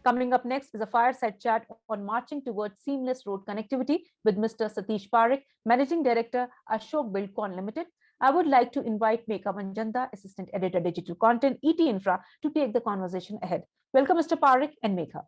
Coming up next is a fireside chat on marching towards seamless road connectivity with Mr. Satish Parakh, Managing Director, Ashoka Buildcon Limited. I would like to invite Megha Manjanda, Assistant Editor, Digital Content, ETInfra, to take the conversation ahead. Welcome, Mr. Parakh and Megha.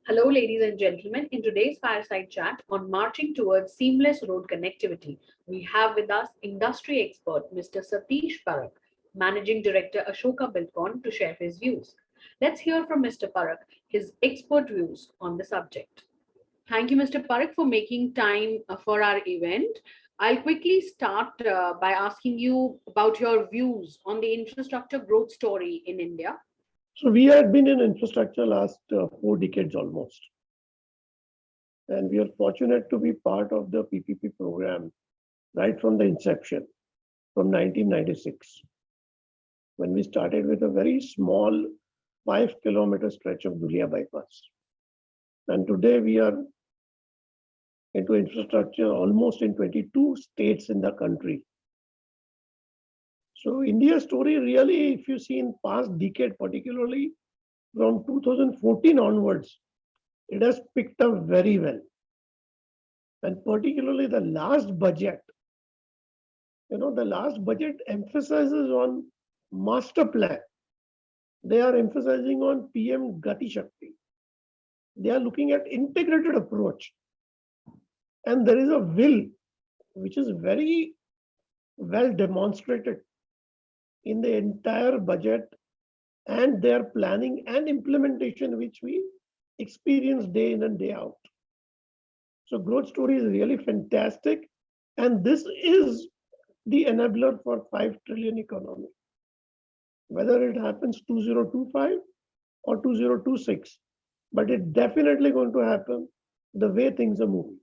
Hello, ladies and gentlemen. In today's fireside chat on marching towards seamless road connectivity, we have with us industry expert Mr. Satish Parakh, Managing Director, Ashoka Buildcon, to share his views. Let's hear from Mr. Parakh his expert views on the subject. Thank you, Mr. Parakh, for making time for our event. I'll quickly start by asking you about your views on the infrastructure growth story in India. So we had been in infrastructure last 4 decades almost. And we are fortunate to be part of the PPP program right from the inception, from 1996, when we started with a very small 5-kilometer stretch of Dhulia bypass. And today we are into infrastructure almost in 22 states in the country. So India's story really, if you see in past decade, particularly from 2014 onwards, it has picked up very well. And particularly the last budget, the last budget emphasizes on master plan. They are emphasizing on PM Gati Shakti. They are looking at integrated approach. And there is a will, which is very well demonstrated in the entire budget and their planning and implementation, which we experience day in and day out. So growth story is really fantastic. And this is the enabler for 5 trillion economy. Whether it happens 2025 or 2026, but it's definitely going to happen the way things are moving.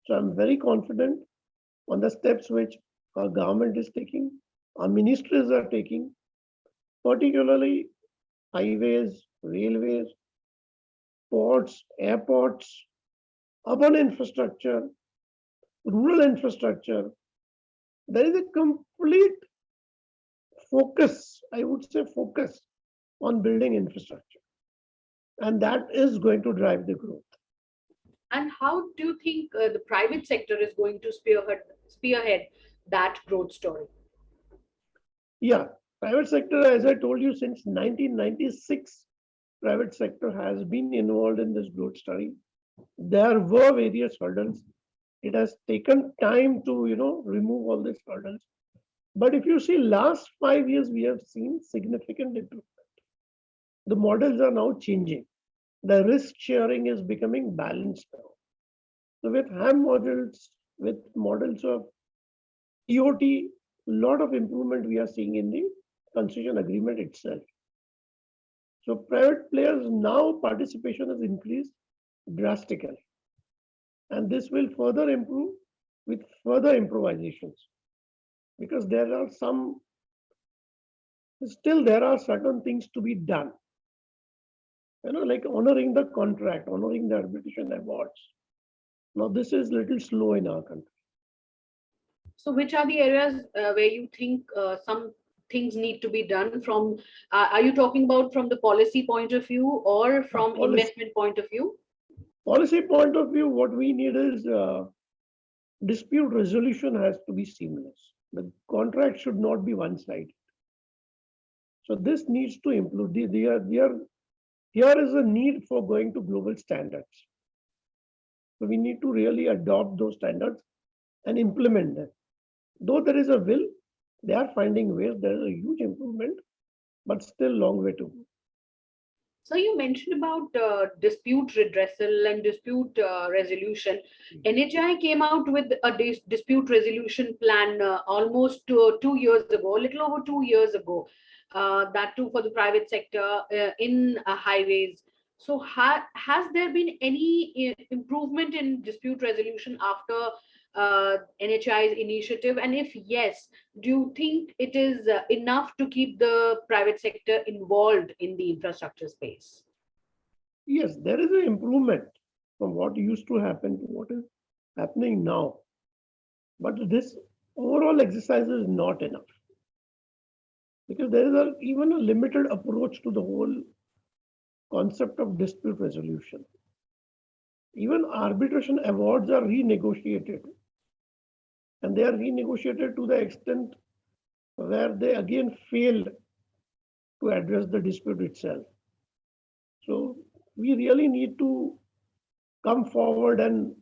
So I'm very confident on the steps which our government is taking, our ministries are taking, particularly highways, railways, ports, airports, urban infrastructure, rural infrastructure. There is a complete focus, I would say focus, on building infrastructure. And that is going to drive the growth. And how do you think the private sector is going to spearhead that growth story? Yeah, private sector, as I told you, since 1996, private sector has been involved in this growth story. There were various hurdles. It has taken time to, remove all these hurdles. But if you see last 5 years, we have seen significant improvement. The models are now changing. The risk sharing is becoming balanced now. So with HAM models, with models of TOT, a lot of improvement we are seeing in the concession agreement itself. So private players now participation has increased drastically. And this will further improve with further improvisations. Because there are certain things to be done. Like honoring the contract, honoring the arbitration awards. Now, this is a little slow in our country. So which are the areas where you think some things need to be done from, are you talking about from the policy point of view or from investment point of view? Policy point of view, what we need is dispute resolution has to be seamless. The contract should not be one-sided. So this needs to improve. Here is a need for going to global standards. So we need to really adopt those standards and implement them. Though there is a will, they are finding ways. There is a huge improvement, but still long way to go. So you mentioned about dispute redressal and dispute resolution. NHI came out with a dispute resolution plan almost 2 years ago, a little over 2 years ago. That too for the private sector in highways. So has there been any improvement in dispute resolution after NHI's initiative? And if yes, do you think it is enough to keep the private sector involved in the infrastructure space? Yes, there is an improvement from what used to happen to what is happening now. But this overall exercise is not enough because there is even a limited approach to the whole concept of dispute resolution. Even arbitration awards are renegotiated, and they are renegotiated to the extent where they again fail to address the dispute itself. So we really need to come forward and,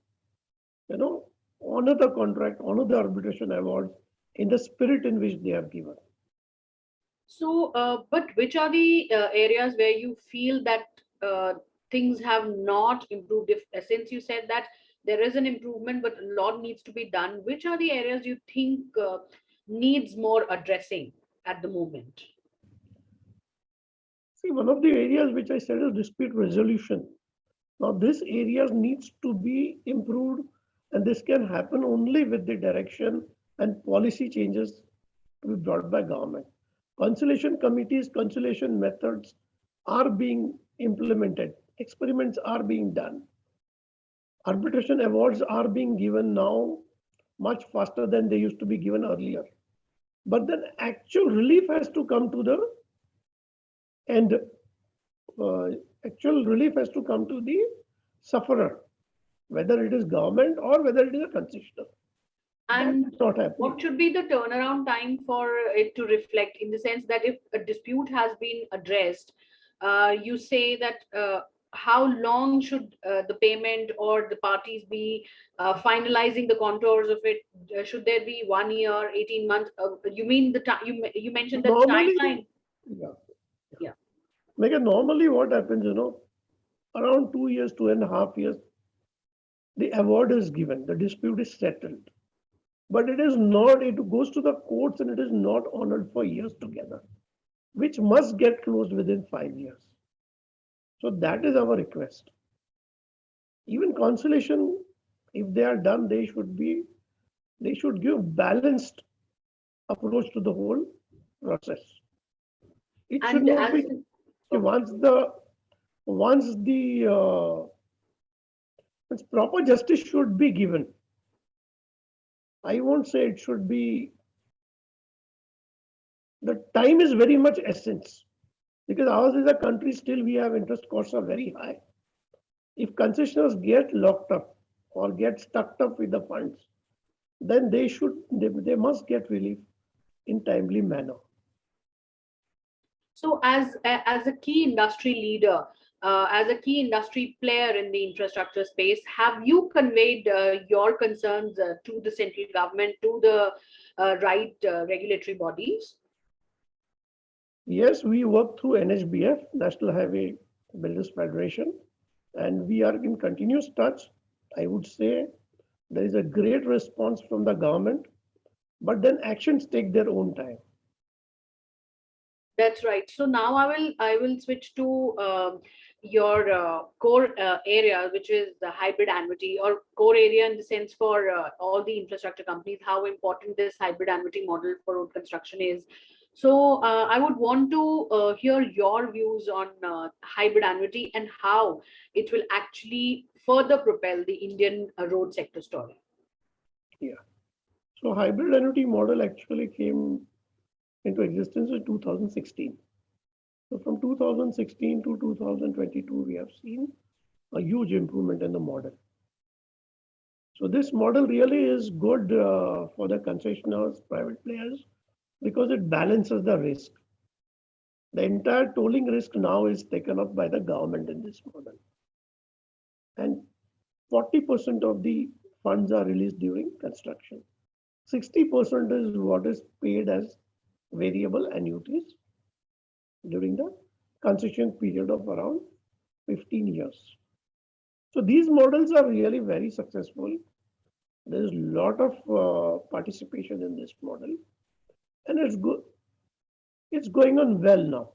honor the contract, honor the arbitration awards in the spirit in which they are given. So, but which are the areas where you feel that things have not improved? If since you said that there is an improvement, but a lot needs to be done, which are the areas you think needs more addressing at the moment? See, one of the areas which I said is dispute resolution. Now, this area needs to be improved, and this can happen only with the direction and policy changes to be brought by government. Conciliation committees, conciliation methods are being implemented. Experiments are being done. Arbitration awards are being given now much faster than they used to be given earlier. But then actual relief has to come to the end. Uh, Actual relief has to come to the sufferer, whether it is government or whether it is a concessioner. And That's not happening. what should be the turnaround time for it to reflect, in the sense that if a dispute has been addressed, you say that how long should the payment or the parties be finalizing the contours of it? Should there be 1 year, 18 months? You mean the time you mentioned the Normally, timeline? yeah. Yeah. Like normally what happens, around 2 years, 2.5 years, the award is given, the dispute is settled. But it is not, it goes to the courts and it is not honored for years together, which must get closed within 5 years. So that is our request. Even conciliation, if they are done, they should give balanced approach to the whole process. It should And not as be once the proper justice should be given. I won't say it should be. The time is very much essence because ours is a country still we have interest costs are very high. If concessioners get locked up or get stuck up with the funds, then they must get relief in timely manner. So, as a key industry leader, as a key industry player in the infrastructure space, have you conveyed your concerns to the central government, to the right regulatory bodies? Yes, we work through NHBF, National Highway Builders Federation, and we are in continuous touch. I would say there is a great response from the government, but then actions take their own time. That's right. So now I will switch to your core area, which is the hybrid annuity, or core area in the sense for all the infrastructure companies, how important this hybrid annuity model for road construction is. So I would want to hear your views on hybrid annuity and how it will actually further propel the Indian road sector story. Yeah. So hybrid annuity model actually came into existence in 2016. So from 2016 to 2022, we have seen a huge improvement in the model. So this model really is good for the concessionaires, private players, because it balances the risk. The entire tolling risk now is taken up by the government in this model. And 40% of the funds are released during construction. 60% is what is paid as variable annuities during the concession period of around 15 years. So these models are really very successful. There's a lot of participation in this model, and it's good. It's going on well now.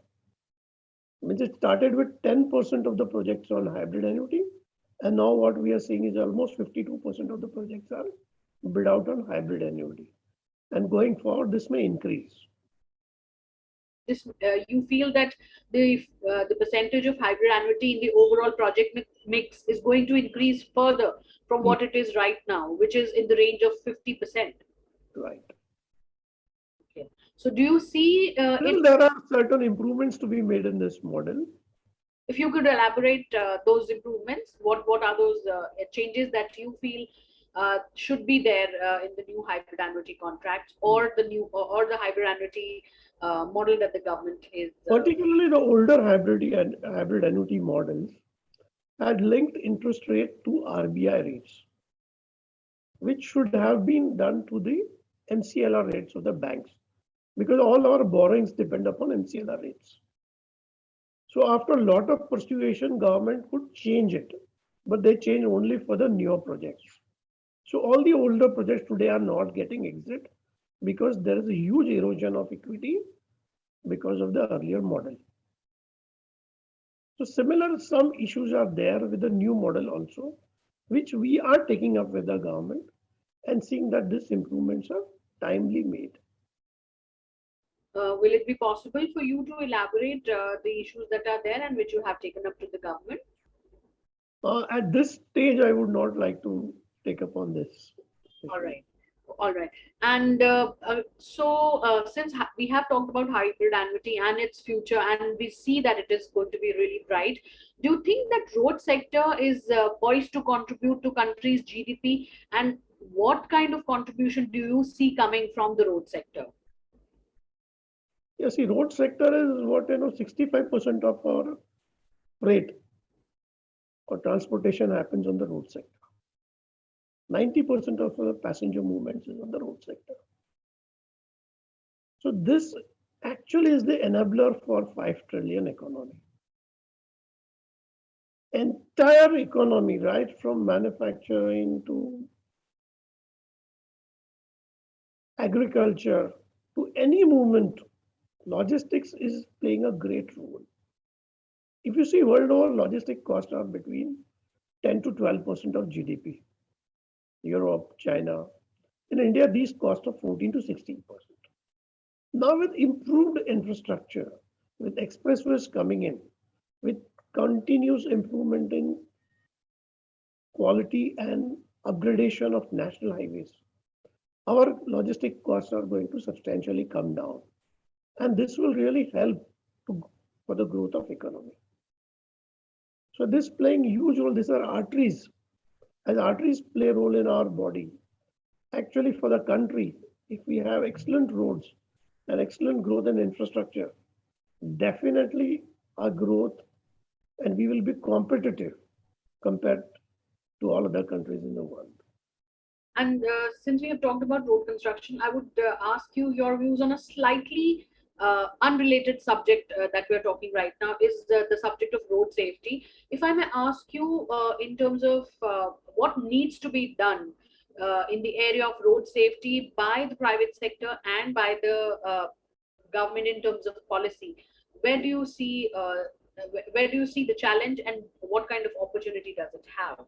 Means it started with 10% of the projects on hybrid annuity, and now what we are seeing is almost 52% of the projects are bid out on hybrid annuity. And going forward, this may increase. this you feel that the percentage of hybrid annuity in the overall project mix is going to increase further from what it is right now, which is in the range of 50%. Right. Okay. So do you see Well, there are certain improvements to be made in this model. if you could elaborate those improvements, what are those changes that you feel should be there in the new hybrid annuity contracts, or the new or the hybrid annuity model that the government is Particularly the older hybrid annuity models had linked interest rate to RBI rates, which should have been done to the MCLR rates of the banks, because all our borrowings depend upon MCLR rates. So after a lot of persuasion, government could change it, but they change only for the newer projects. So all the older projects today are not getting exit because there is a huge erosion of equity because of the earlier model. So similar, some issues are there with the new model also, which we are taking up with the government and seeing that these improvements are timely made. will it be possible for you to elaborate the issues that are there and which you have taken up to the government? At this stage, I would not like to take up on this. All right. All right. And since we have talked about hybrid annuity and its future, and we see that it is going to be really bright, do you think that road sector is poised to contribute to country's GDP? And what kind of contribution do you see coming from the road sector? Yeah, see, road sector is what 65% of our freight or transportation happens on the road sector. 90% of our passenger movements is on the road sector. So this actually is the enabler for 5 trillion economy. Entire economy, right from manufacturing to agriculture to any movement, logistics is playing a great role. If you see world over, logistic costs are between 10 to 12% of GDP. Europe, China. In India, these costs are 14 to 16%. Now with improved infrastructure, with expressways coming in, with continuous improvement in quality and upgradation of national highways, our logistic costs are going to substantially come down. And this will really help for the growth of economy. So this playing huge role, these are arteries. As arteries play a role in our body, actually for the country, if we have excellent roads and excellent growth in infrastructure, definitely our growth and we will be competitive compared to all other countries in the world. And since we have talked about road construction, I would ask you your views on a slightly unrelated subject that we are talking right now, is the subject of road safety. If I may ask you in terms of what needs to be done in the area of road safety by the private sector and by the government in terms of policy, where do you see the challenge, and what kind of opportunity does it have?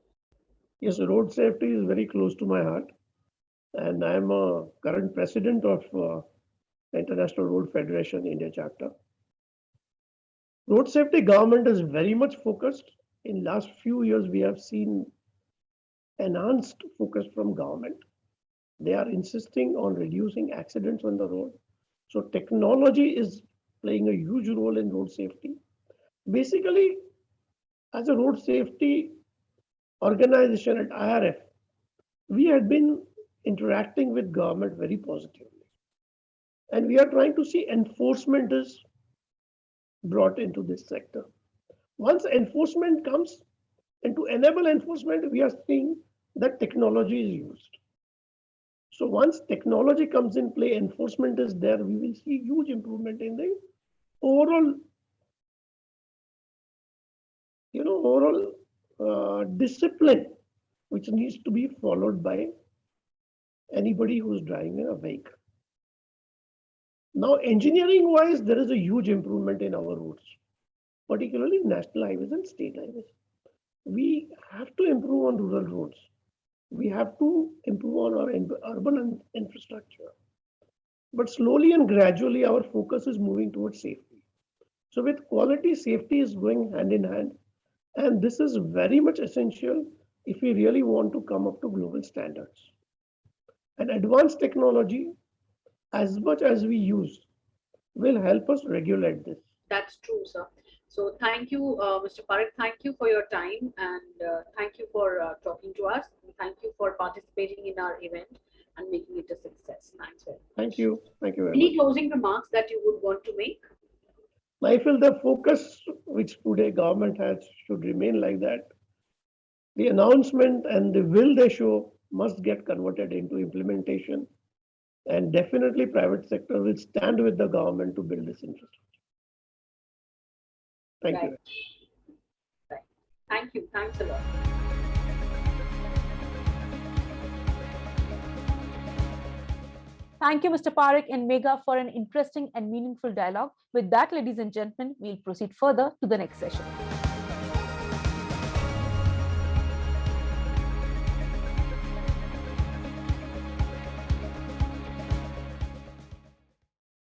Yes, road safety is very close to my heart, and I am a current president of International Road Federation India chapter. Road safety government is very much focused. In last few years, we have seen enhanced focus from government. They are insisting on reducing accidents on the road. So technology is playing a huge role in road safety. Basically, as a road safety organization at IRF, we had been interacting with government very positively. And we are trying to see enforcement is brought into this sector. Once enforcement comes, and to enable enforcement, we are seeing that technology is used. So once technology comes in play, enforcement is there, we will see huge improvement in the overall, discipline which needs to be followed by anybody who's driving a vehicle. Now, engineering wise, there is a huge improvement in our roads, particularly national highways and state highways. We have to improve on rural roads. We have to improve on our urban infrastructure. But slowly and gradually, our focus is moving towards safety. So with quality, safety is going hand in hand. And this is very much essential if we really want to come up to global standards. And advanced technology, as much as we use, will help us regulate this. That's true, sir. So thank you, Mr. Parakh. Thank you for your time, and thank you for talking to us. And thank you for participating in our event and making it a success. Thanks very much. Thank you. Thank you very Any much. closing remarks that you would want to make? I feel the focus which today government has should remain like that. The announcement and the will they show must get converted into implementation. And definitely private sector will stand with the government to build this infrastructure. Thank you. Right. Right. Thank you. Thanks a lot. Thank you, Mr. Parakh and Megha, for an interesting and meaningful dialogue. With that, ladies and gentlemen, we'll proceed further to the next session.